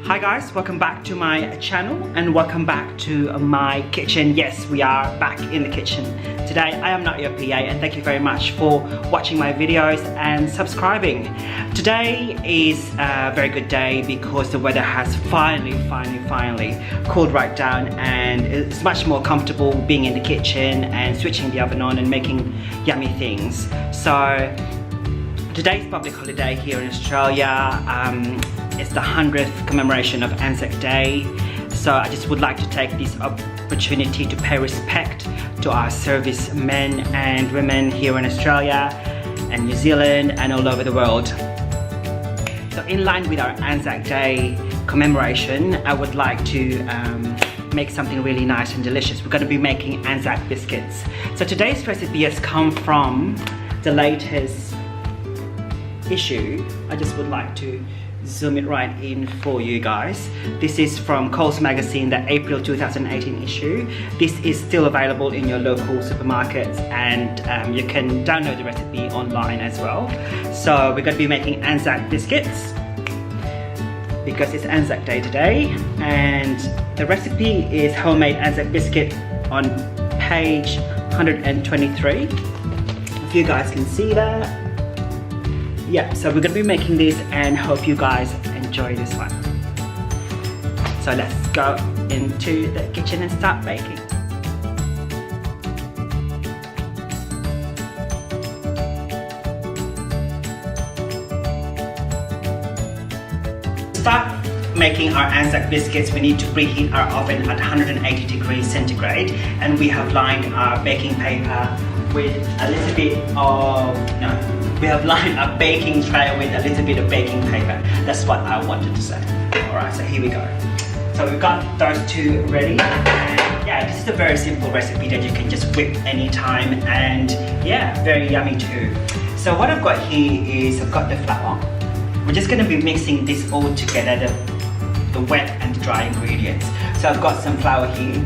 Hi guys, welcome back to my channel and welcome back to my kitchen. Yes, we are back in the kitchen. Today I am not your PA and thank you very much for watching my videos and subscribing. Today is a very good day because the weather has finally cooled right down and it's much more comfortable being in the kitchen and switching the oven on and making yummy things. So today's public holiday here in Australia. It's the 100th commemoration of ANZAC Day, so I just would like to take this opportunity to pay respect to our servicemen and women here in Australia and New Zealand and all over the world. So in line with our ANZAC Day commemoration, I would like to make something really nice and delicious. We're going to be making ANZAC biscuits. So today's recipe has come from the latest issue. I just would like to zoom it right in for you guys. This is from Coles magazine, the April 2018 issue. This is still available in your local supermarkets and you can download the recipe online as well. So we're going to be making ANZAC biscuits because it's ANZAC Day today, and the recipe is homemade ANZAC biscuit on page 123. If you guys can see that. Yeah, so we're going to be making this and hope you guys enjoy this one. So let's go into the kitchen and start baking. To start making our ANZAC biscuits, we need to preheat our oven at 180 degrees centigrade, and we have lined our baking paper with a little bit of, we have lined our baking tray with a little bit of baking paper. That's what I wanted to say. Alright, so here we go. So we've got those two ready, and yeah, this is a very simple recipe that you can just whip anytime, and yeah, very yummy too. So what I've got here is I've got the flour. We're just going to be mixing this all together, the wet and the dry ingredients. So I've got some flour here.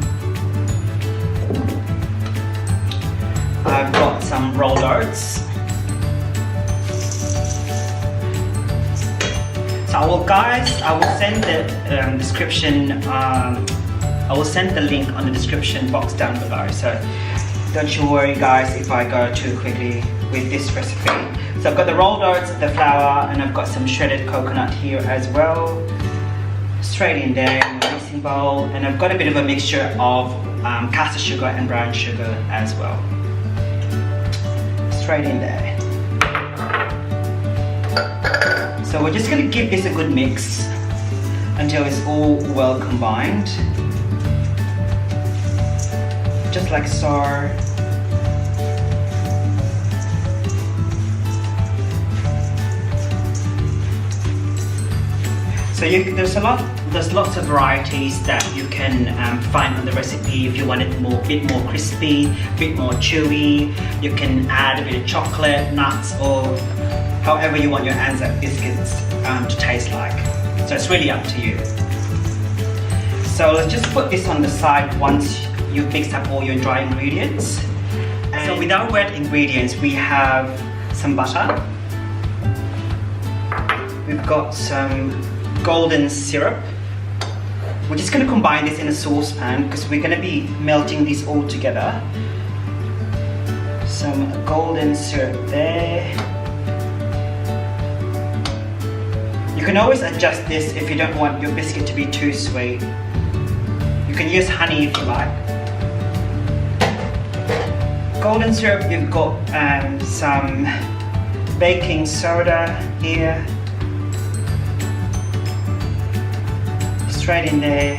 I've got some rolled oats. So I will send the description, I will send the link on the description box down below. So don't you worry guys if I go too quickly with this recipe. So I've got the rolled oats, the flour, and I've got some shredded coconut here as well. Straight in there in the mixing bowl, and I've got a bit of a mixture of caster sugar and brown sugar as well. Straight in there. So we're just going to give this a good mix until it's all well combined. Just like so. So there's lots of varieties that you can find on the recipe. If you want it a bit more crispy, a bit more chewy, you can add a bit of chocolate, nuts, or however you want your ANZAC biscuits to taste like. So it's really up to you. So let's just put this on the side once you've mixed up all your dry ingredients. And so with our wet ingredients, we have some butter. We've got some golden syrup. We're just going to combine this in a saucepan because we're going to be melting this all together. Some golden syrup there. You can always adjust this if you don't want your biscuit to be too sweet. You can use honey if you like. Golden syrup, you've got some baking soda here. Straight in there.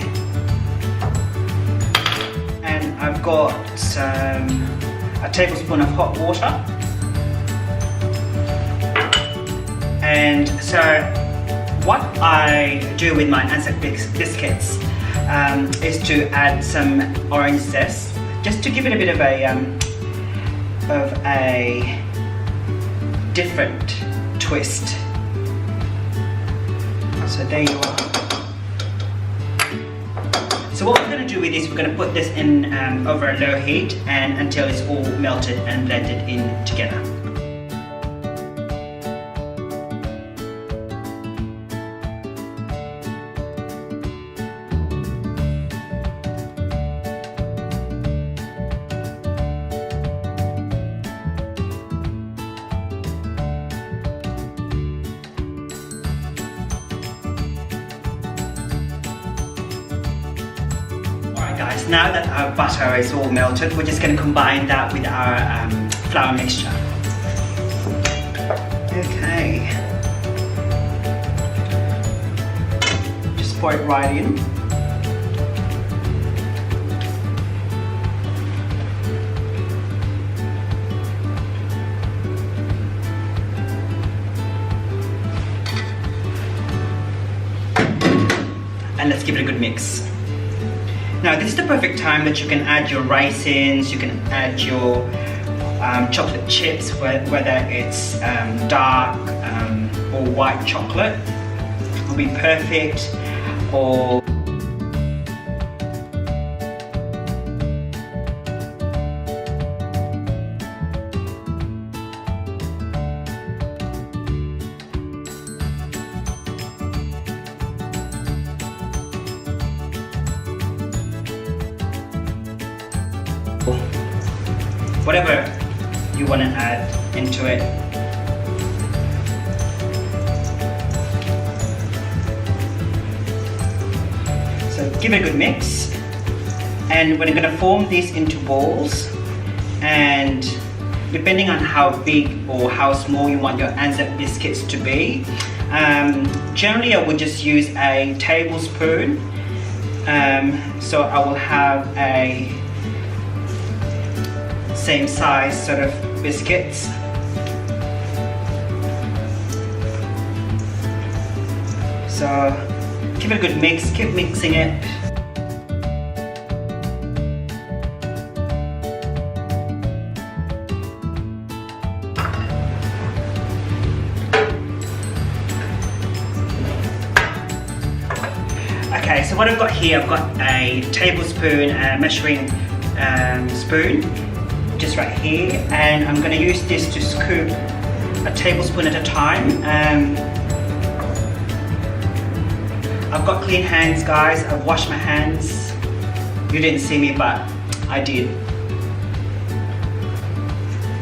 And I've got a tablespoon of hot water. And so what I do with my ANZAC biscuits is to add some orange zest, just to give it a bit of a different twist. So there you are. So what we're going to do with this, we're going to put this in over a low heat and until it's all melted and blended in together. guys, now that our butter is all melted, we're just going to combine that with our flour mixture. Okay. Just pour it right in. And let's give it a good mix. Now this is the perfect time that you can add your raisins, you can add your chocolate chips, whether it's dark or white chocolate, will be perfect. Or whatever you want to add into it. So give it a good mix, and we're going to form these into balls, and depending on how big or how small you want your ANZAC biscuits to be, generally I would just use a tablespoon. So I will have a same size sort of biscuits. So give it a good mix, keep mixing it. Okay, so what I've got here, I've got a tablespoon measuring spoon, just right here, and I'm going to use this to scoop a tablespoon at a time. I've got clean hands, guys. I've washed my hands. You didn't see me, but I did.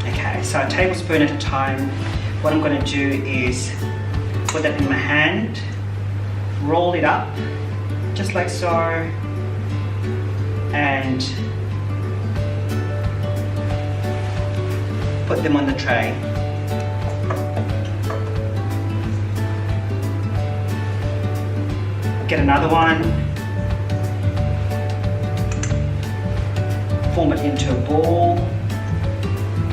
Okay, so a tablespoon at a time. What I'm going to do is put that in my hand, roll it up, just like so, and put them on the tray. Get another one, form it into a ball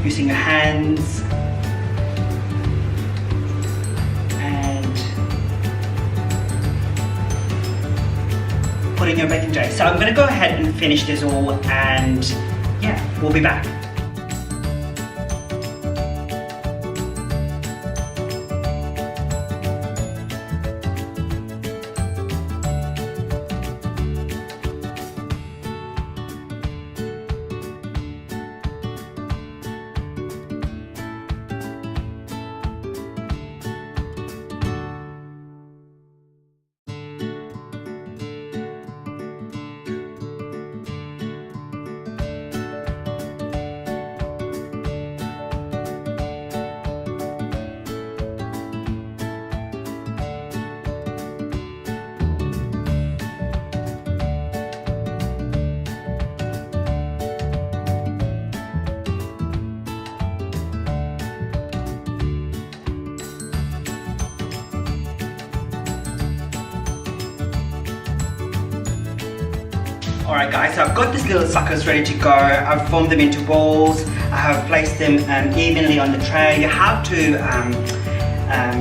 using your hands, and put in your baking tray. So I'm going to go ahead and finish this all, and yeah, we'll be back. Alright guys, so I've got these little suckers ready to go. I've formed them into balls. I have placed them evenly on the tray. You have to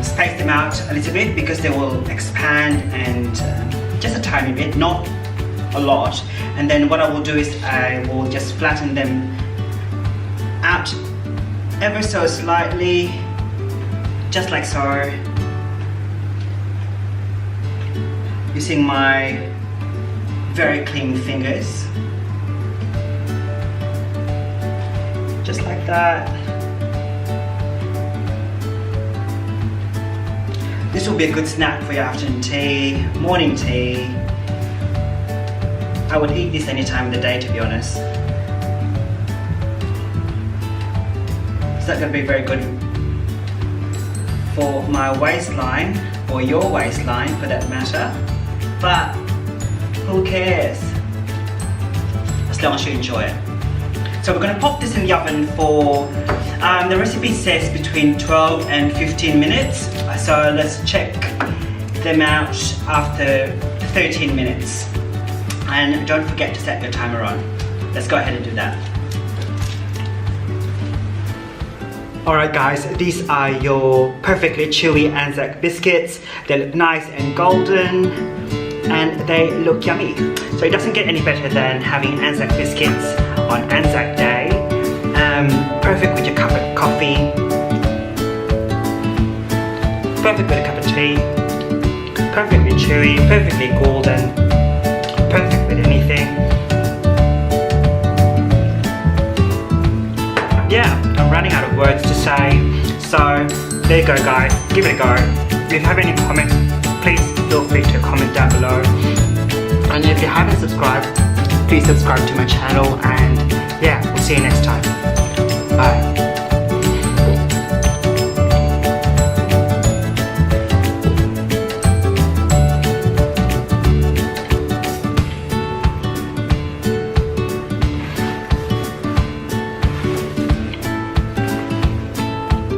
space them out a little bit because they will expand, and just a tiny bit, not a lot. And then what I will do is I will just flatten them out ever so slightly, just like so, using my very clean fingers, just like that. This will be a good snack for your afternoon tea, morning tea. I would eat this any time of the day, to be honest. It's not going to be very good for my waistline, or your waistline for that matter, but who cares? long as you enjoy it. So we're going to pop this in the oven for, the recipe says between 12 and 15 minutes. So let's check them out after 13 minutes. And don't forget to set your timer on. Let's go ahead and do that. Alright guys, these are your perfectly chewy ANZAC biscuits. They look nice and golden and they look yummy. So it doesn't get any better than having ANZAC biscuits on ANZAC Day. Perfect with your cup of coffee. Perfect with a cup of tea. Perfectly chewy, perfectly golden. Perfect with anything. Yeah, I'm running out of words to say. So there you go guys, give it a go. If you have any comments, please feel free to comment down below. And if you haven't subscribed, please subscribe to my channel, and yeah, we'll see you next time. Bye.